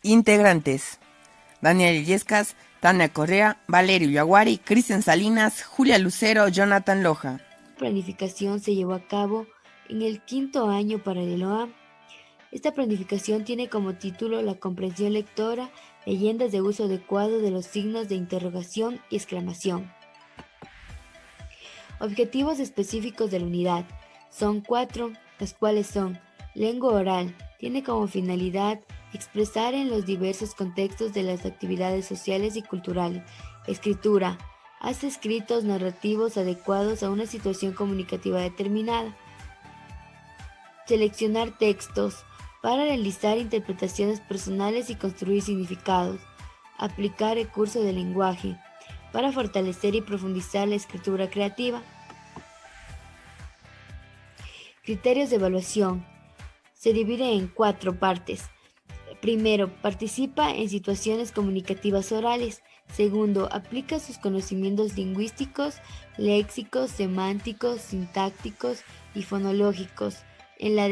Integrantes: Daniel Illescas, Tania Correa, Valerio Yaguari, Cristian Salinas, Julia Lucero, Jonathan Loja. Planificación se llevó a cabo en el quinto año paralelo A. Esta planificación tiene como título la comprensión lectora, leyendas de uso adecuado de los signos de interrogación y exclamación. Objetivos específicos de la unidad son 4, las cuales son: lengua oral, tiene como finalidad expresar en los diversos contextos de las actividades sociales y culturales. Escritura, hace escritos narrativos adecuados a una situación comunicativa determinada. Seleccionar textos para realizar interpretaciones personales y construir significados. Aplicar recursos de lenguaje para fortalecer y profundizar la escritura creativa. Criterios de evaluación. Se divide en 4 partes. Primero, participa en situaciones comunicativas orales. Segundo, aplica sus conocimientos lingüísticos, léxicos, semánticos, sintácticos y fonológicos en la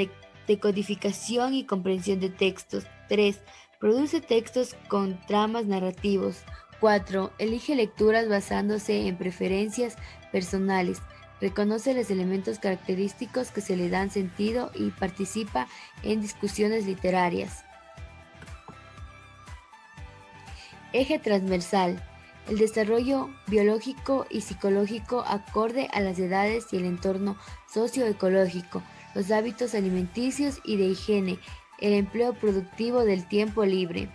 decodificación y comprensión de textos. 3. Produce textos con tramas narrativos. 4. Elige lecturas basándose en preferencias personales. Reconoce los elementos característicos que se le dan sentido y participa en discusiones literarias. Eje transversal. El desarrollo biológico y psicológico acorde a las edades y el entorno socioecológico, los hábitos alimenticios y de higiene, el empleo productivo del tiempo libre.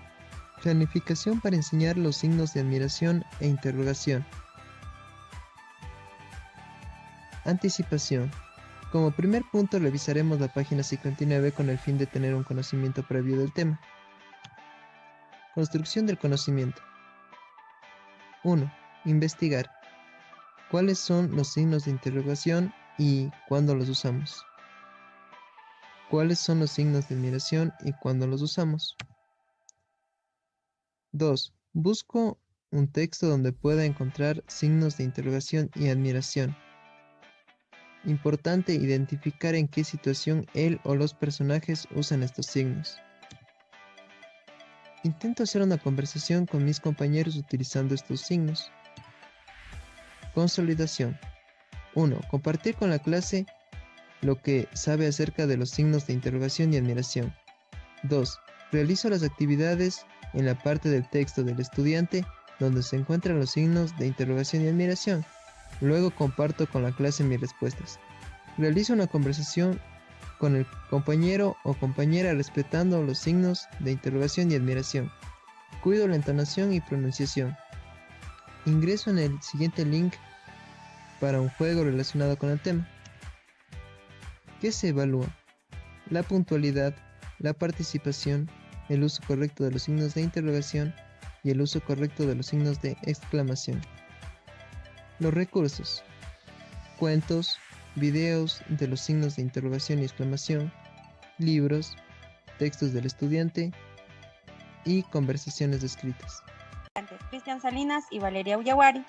Planificación para enseñar los signos de admiración e interrogación. Anticipación. Como primer punto revisaremos la página 59 con el fin de tener un conocimiento previo del tema. Construcción del conocimiento. 1. Investigar. ¿Cuáles son los signos de interrogación y cuándo los usamos? ¿Cuáles son los signos de admiración y cuándo los usamos? 2. Busco un texto donde pueda encontrar signos de interrogación y admiración. Importante identificar en qué situación él o los personajes usan estos signos. Intento hacer una conversación con mis compañeros utilizando estos signos. Consolidación. 1. Compartir con la clase lo que sabe acerca de los signos de interrogación y admiración. 2. Realizo las actividades en la parte del texto del estudiante donde se encuentran los signos de interrogación y admiración. Luego comparto con la clase mis respuestas. Realizo una conversación con el compañero o compañera respetando los signos de interrogación y admiración. Cuido la entonación y pronunciación. Ingreso en el siguiente link para un juego relacionado con el tema. ¿Qué se evalúa? La puntualidad, la participación, el uso correcto de los signos de interrogación y el uso correcto de los signos de exclamación. Los recursos: cuentos, videos de los signos de interrogación y exclamación, libros, textos del estudiante y conversaciones escritas. Cristian Salinas y Valeria Yaguari.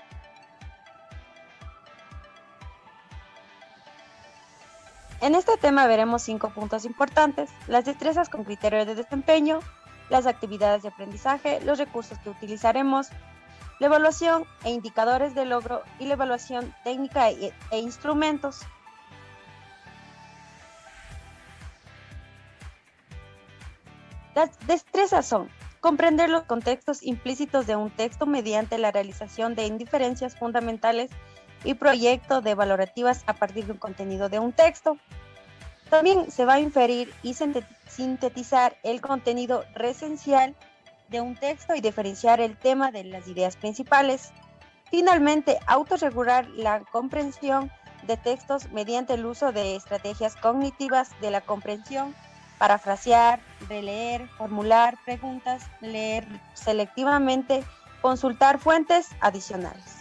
En este tema veremos 5 puntos importantes: las destrezas con criterios de desempeño, las actividades de aprendizaje, los recursos que utilizaremos, la evaluación e indicadores de logro y la evaluación técnica e instrumentos. Las destrezas son: comprender los contextos implícitos de un texto mediante la realización de inferencias fundamentales y proyecto de valorativas a partir de un contenido de un texto. También se va a inferir y sintetizar el contenido resencial de un texto y diferenciar el tema de las ideas principales. Finalmente, autorregular la comprensión de textos mediante el uso de estrategias cognitivas de la comprensión: parafrasear, releer, formular preguntas, leer selectivamente, consultar fuentes adicionales.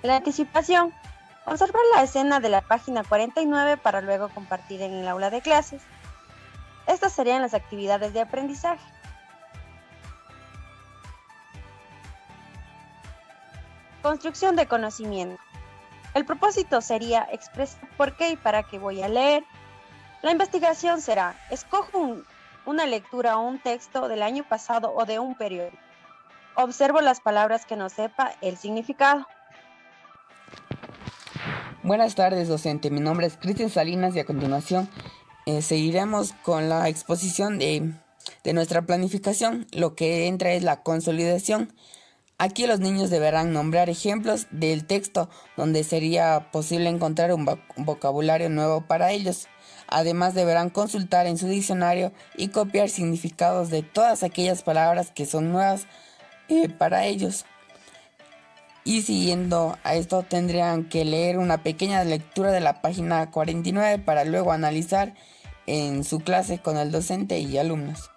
La anticipación: observar la escena de la página 49 para luego compartir en el aula de clases. Estas serían las actividades de aprendizaje. Construcción de conocimiento. El propósito sería expresar por qué y para qué voy a leer, La investigación será, escojo una lectura o un texto del año pasado o de un periódico. Observo las palabras que no sepa el significado. Buenas tardes, docente. Mi nombre es Cristian Salinas y a continuación seguiremos con la exposición de nuestra planificación. Lo que entra es la consolidación. Aquí los niños deberán nombrar ejemplos del texto donde sería posible encontrar un vocabulario nuevo para ellos. Además deberán consultar en su diccionario y copiar significados de todas aquellas palabras que son nuevas para ellos. Y siguiendo a esto tendrían que leer una pequeña lectura de la página 49 para luego analizar en su clase con el docente y alumnos.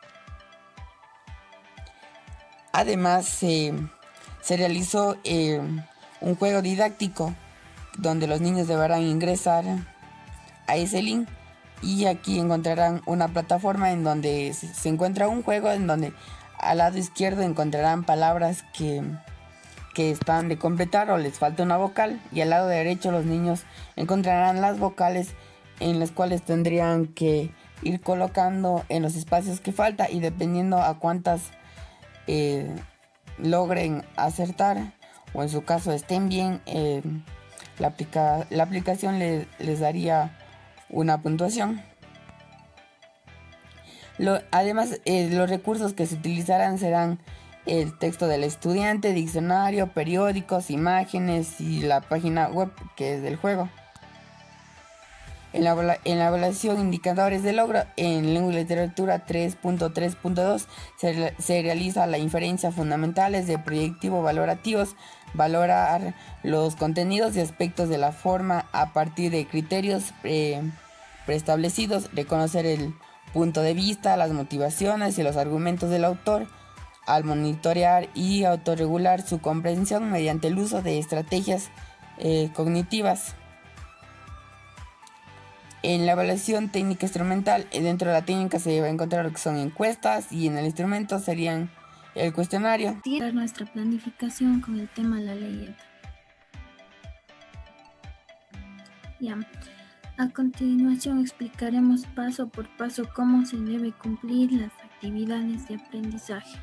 Además se realizó un juego didáctico donde los niños deberán ingresar a ese link y aquí encontrarán una plataforma en donde se encuentra un juego en donde al lado izquierdo encontrarán palabras que están de completar o les falta una vocal, y al lado derecho los niños encontrarán las vocales en las cuales tendrían que ir colocando en los espacios que falta, y dependiendo a cuántas logren acertar o en su caso estén bien, la aplicación les daría una puntuación. Además, los recursos que se utilizarán serán el texto del estudiante, diccionario, periódicos, imágenes y la página web que es del juego. En la evaluación indicadores de logro, en lengua y literatura 3.3.2 se realiza la inferencia fundamentales de proyectivo valorativos, valorar los contenidos y aspectos de la forma a partir de criterios preestablecidos, reconocer el punto de vista, las motivaciones y los argumentos del autor, al monitorear y autorregular su comprensión mediante el uso de estrategias cognitivas. En la evaluación técnica instrumental, dentro de la técnica se va a encontrar lo que son encuestas y en el instrumento serían el cuestionario. Nuestra planificación con el tema de la leyenda. Ya. A continuación explicaremos paso por paso cómo se debe cumplir las actividades de aprendizaje.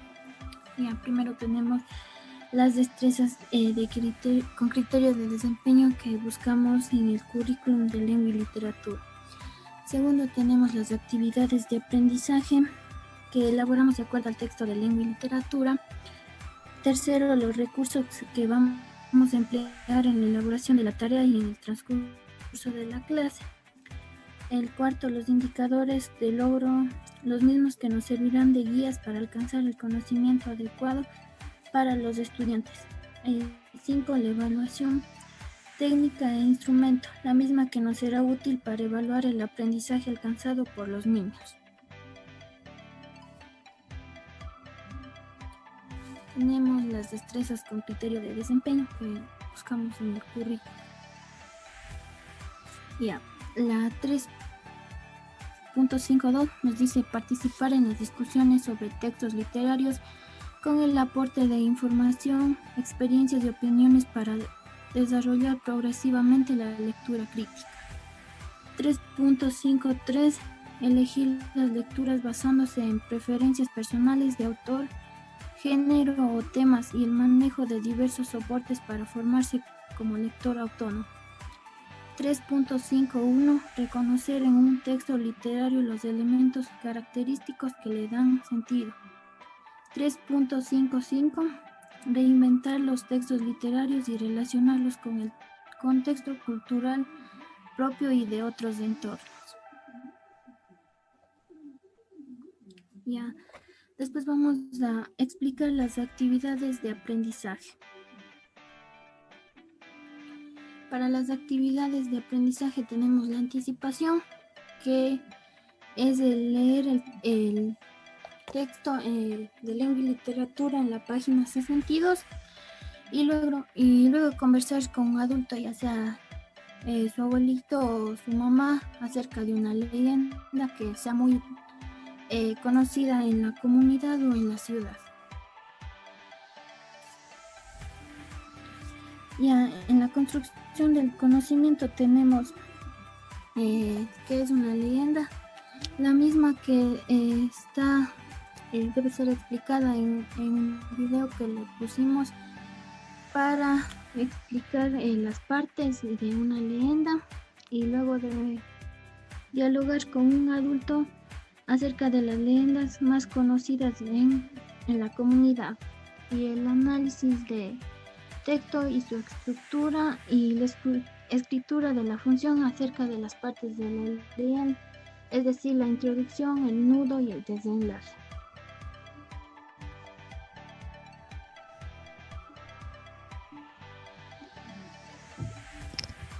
Ya, primero tenemos las destrezas con criterio de desempeño que buscamos en el currículum de lengua y literatura. Segundo, tenemos las actividades de aprendizaje que elaboramos de acuerdo al texto de lengua y literatura. Tercero, los recursos que vamos a emplear en la elaboración de la tarea y en el transcurso de la clase. El cuarto, los indicadores de logro, los mismos que nos servirán de guías para alcanzar el conocimiento adecuado para los estudiantes. 5, la evaluación técnica e instrumento, la misma que nos será útil para evaluar el aprendizaje alcanzado por los niños. Tenemos las destrezas con criterio de desempeño que buscamos en el currículum. Ya, la 3.52 nos dice participar en las discusiones sobre textos literarios con el aporte de información, experiencias y opiniones para desarrollar progresivamente la lectura crítica. 3.53 elegir las lecturas basándose en preferencias personales de autor, género o temas y el manejo de diversos soportes para formarse como lector autónomo. 3.51 reconocer en un texto literario los elementos característicos que le dan sentido. 3.55 reinventar los textos literarios y relacionarlos con el contexto cultural propio y de otros entornos. Ya, después vamos a explicar las actividades de aprendizaje. Para las actividades de aprendizaje tenemos la anticipación, que es el leer el texto de lengua y literatura en la página 62 y luego conversar con un adulto, ya sea su abuelito o su mamá, acerca de una leyenda que sea muy conocida en la comunidad o en la ciudad. Ya en la construcción del conocimiento tenemos qué es una leyenda. La misma que debe ser explicada en el video que le pusimos para explicar las partes de una leyenda, y luego de dialogar con un adulto acerca de las leyendas más conocidas en la comunidad, y el análisis de texto y su estructura y la escritura de la función acerca de las partes de la leyenda, es decir, la introducción, el nudo y el desenlace.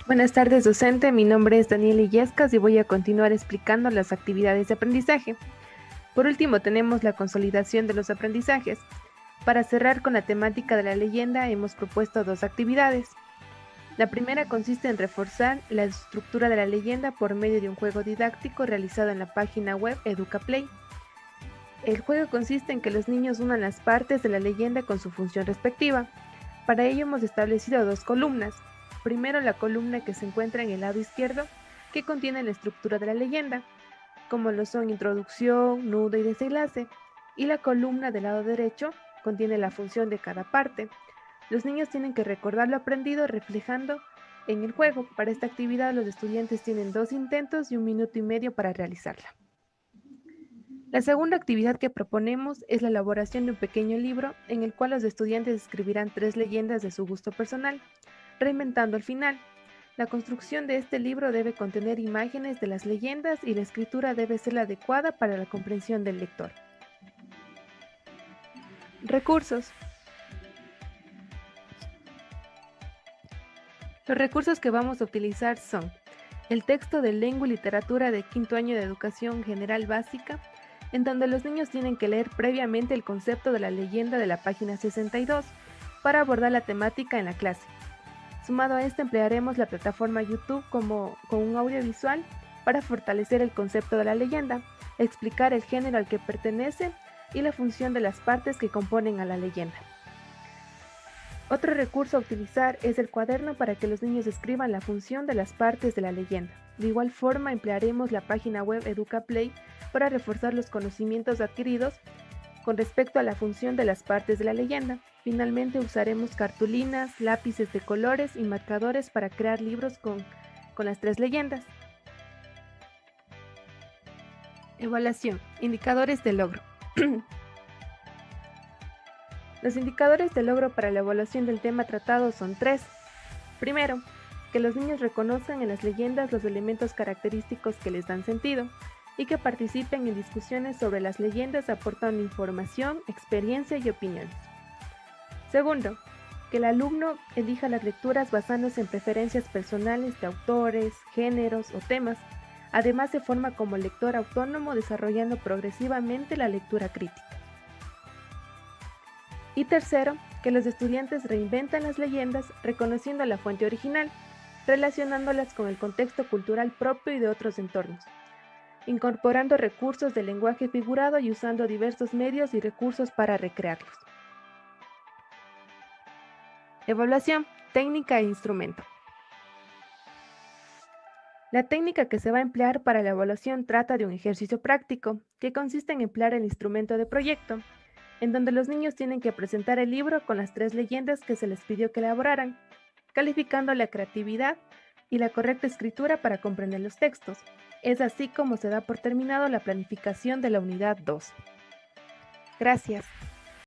Buenas tardes, docente. Mi nombre es Daniela Illescas y voy a continuar explicando las actividades de aprendizaje. Por último, tenemos la consolidación de los aprendizajes. Para cerrar con la temática de la leyenda, hemos propuesto 2 actividades. La primera consiste en reforzar la estructura de la leyenda por medio de un juego didáctico realizado en la página web EducaPlay. El juego consiste en que los niños unan las partes de la leyenda con su función respectiva. Para ello hemos establecido 2 columnas. Primero, la columna que se encuentra en el lado izquierdo, que contiene la estructura de la leyenda, como lo son introducción, nudo y desenlace, y la columna del lado derecho contiene la función de cada parte. Los niños tienen que recordar lo aprendido reflejando en el juego. Para esta actividad los estudiantes tienen 2 intentos y 1 minuto y medio para realizarla. La segunda actividad que proponemos es la elaboración de un pequeño libro en el cual los estudiantes escribirán 3 leyendas de su gusto personal, reinventando el final. La construcción de este libro debe contener imágenes de las leyendas y la escritura debe ser la adecuada para la comprensión del lector. Recursos. Los recursos que vamos a utilizar son el texto de Lengua y Literatura de 5º año de Educación General Básica, en donde los niños tienen que leer previamente el concepto de la leyenda de la página 62 para abordar la temática en la clase. Sumado a esto, emplearemos la plataforma YouTube con un audiovisual para fortalecer el concepto de la leyenda, explicar el género al que pertenece y la función de las partes que componen a la leyenda. Otro recurso a utilizar es el cuaderno para que los niños escriban la función de las partes de la leyenda. De igual forma, emplearemos la página web EducaPlay para reforzar los conocimientos adquiridos con respecto a la función de las partes de la leyenda. Finalmente usaremos cartulinas, lápices de colores y marcadores para crear libros con las 3 leyendas. Evaluación. Indicadores de logro. Los indicadores de logro para la evaluación del tema tratado son 3. Primero, que los niños reconozcan en las leyendas los elementos característicos que les dan sentido y que participen en discusiones sobre las leyendas aportando información, experiencia y opiniones. Segundo, que el alumno elija las lecturas basándose en preferencias personales de autores, géneros o temas. Además, se forma como lector autónomo desarrollando progresivamente la lectura crítica. Y tercero, que los estudiantes reinventan las leyendas reconociendo la fuente original, relacionándolas con el contexto cultural propio y de otros entornos, incorporando recursos del lenguaje figurado y usando diversos medios y recursos para recrearlos. Evaluación, técnica e instrumento. La técnica que se va a emplear para la evaluación trata de un ejercicio práctico que consiste en emplear el instrumento de proyecto, en donde los niños tienen que presentar el libro con las 3 leyendas que se les pidió que elaboraran, calificando la creatividad y la correcta escritura para comprender los textos. Es así como se da por terminado la planificación de la unidad 2. Gracias.